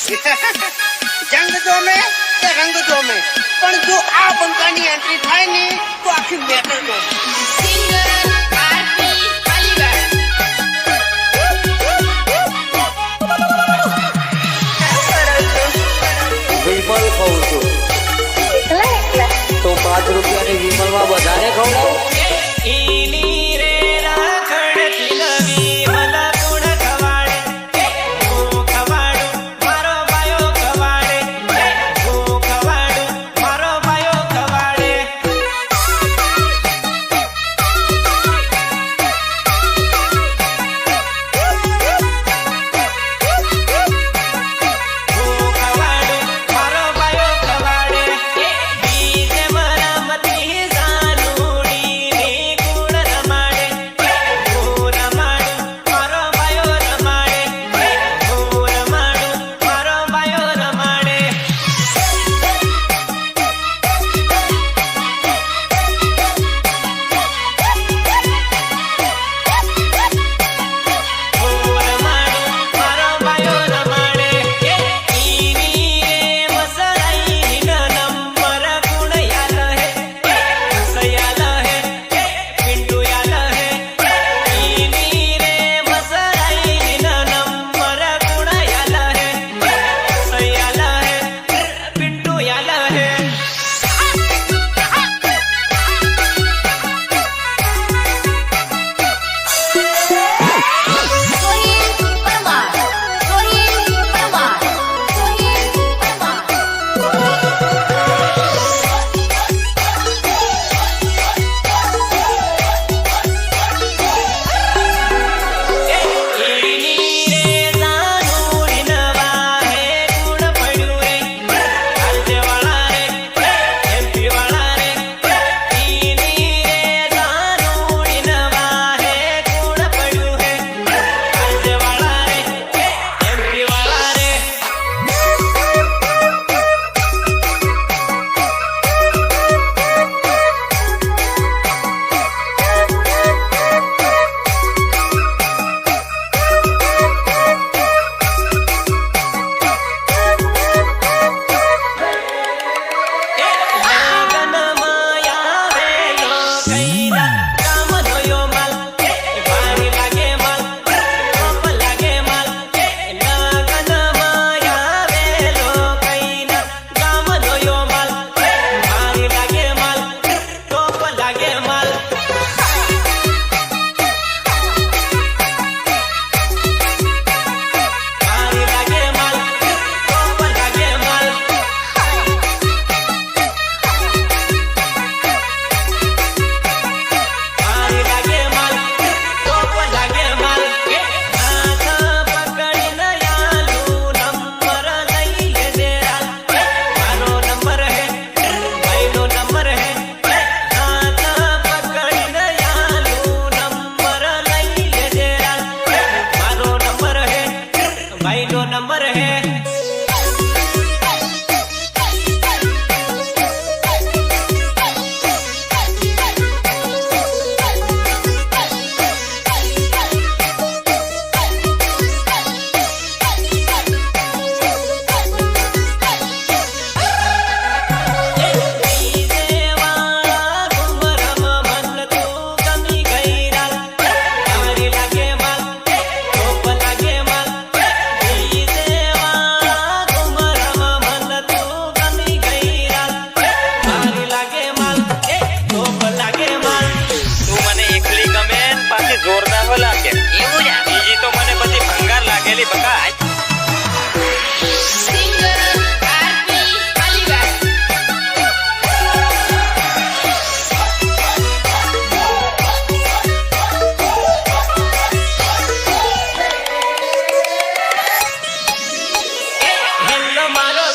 જંગ જોમે કે રંગ જોમે પણ જો આ બંકાની એન્ટ્રી થાય ને તો આખી મેટર જો વિમલ કહું છું તો 5 રૂપિયાની વિમલમાં વધારે ખવડાવું.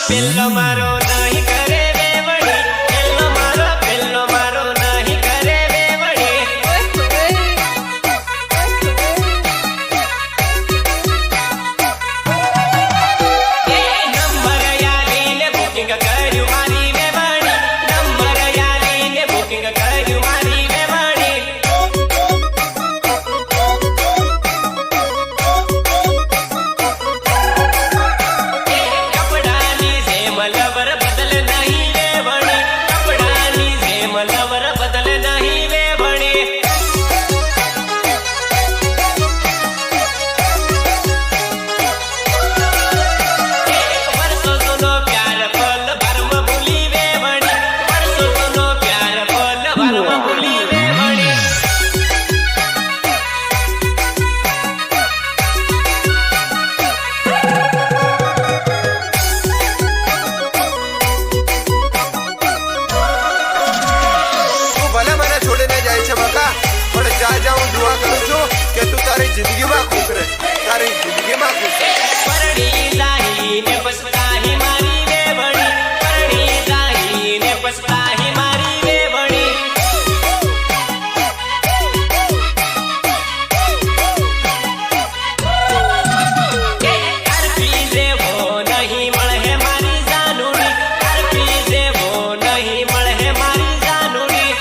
પેલો મારો નહીં કરે વેવડી, પેલો મારો નહીં કરે વેવડી. નંબર યાદીને બુકિંગ કર્યું મારી વેવડી, નંબર યાદીને બુકિંગ કર્યું મારી વેવડી. તારી જિંદગીમાં ખુશ રહે, તારી જિંદગીમાં ખુશ રહે. પરણી જાઈને પછતાહી મારી વેવણી, પરણી જાઈને પછતાહી મારી વેવણી. અરપી જેવો નહીં મળે મારી જાનુડી, અરપી જેવો નહીં મળે મારી જાનુડી.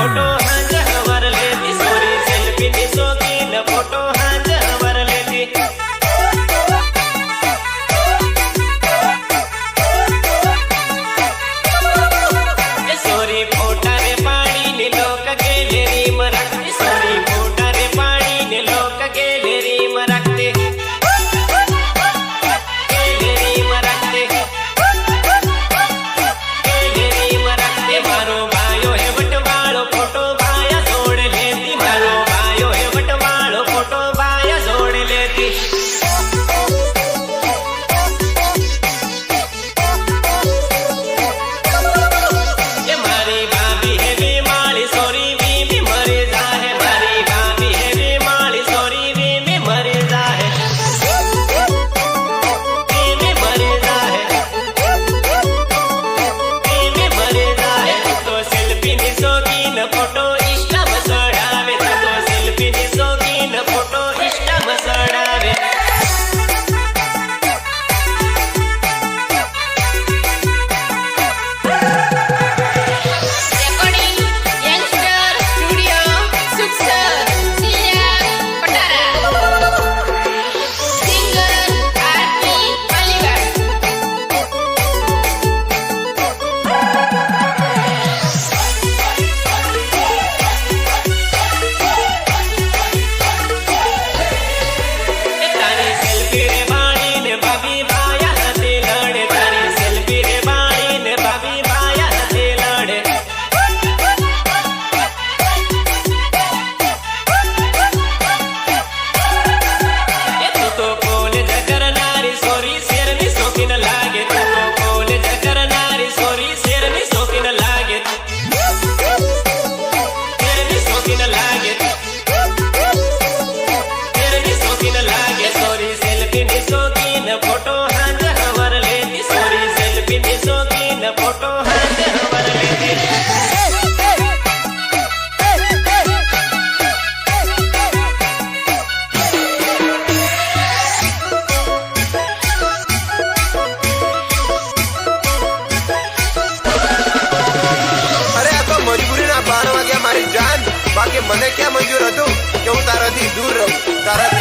ફોટો હાંજ હવાર લેતી સોરી સેલ્ફી ની શોખીન ફોટો હાંજ હવાર લેતી એ સોરી ફોટા રે પાડી ને લોક ગેલેરી માં રાખતી સોરી ફોટા રે પાડી ને લોક ગેલેરી માં રાખતી ગેલેરી માં રાખતી ગેલેરી માં રાખતી મારો ભાયો હે વટવાળો ફોટો ભાયા જોડ લેતી મારો ભાયો હે વટવાળો ફોટો ભાયા જોડ લેતી એ મારી ભાભી હે બીમારી સોરી બીબી મરી જાહે મારી ભાભી હે બીમારી સોરી બીબી મરી જાહે બીબી મરી જાહે બીબી મરી જાહે તો સેલ્ફી ની શોખીન ફોટો ઇન્સ્ટામાં ચડાવે તો સેલ્ફી ની શોખીન ફોટો ઇન્સ્ટામાં ચડાવે Recording Youngster Studio Suksar Siang Petara Singer Arti Malibar તારી સેલ્ફી રે બાળી ને ભાભી ભાયા હાથે લડે તારી સેલ્ફી રે બાળી ને ભાભી ભાયા હાથે લડે એ તું તો કોલેજ કરનારી સોરી શેરની શોખીન લાગે તું તો કોલેજ કરનારી સોરી શેરની શોખીન લાગે શેરની શોખીન લાગે શેરની શોખીન લાગે સોરી સેલ્ફી ની શોખીન ફોટો હાંજ હવાર લેતી સોરી સેલ્ફી ની શોખીન ફોટો હાંજ હવાર લેતી અરે આ તો મજબૂરીના 12 વાગ્યા મારી જાન બાકી મને ક્યાં મંજૂર હતું કે હું તારાથી દૂર રહું તારાથી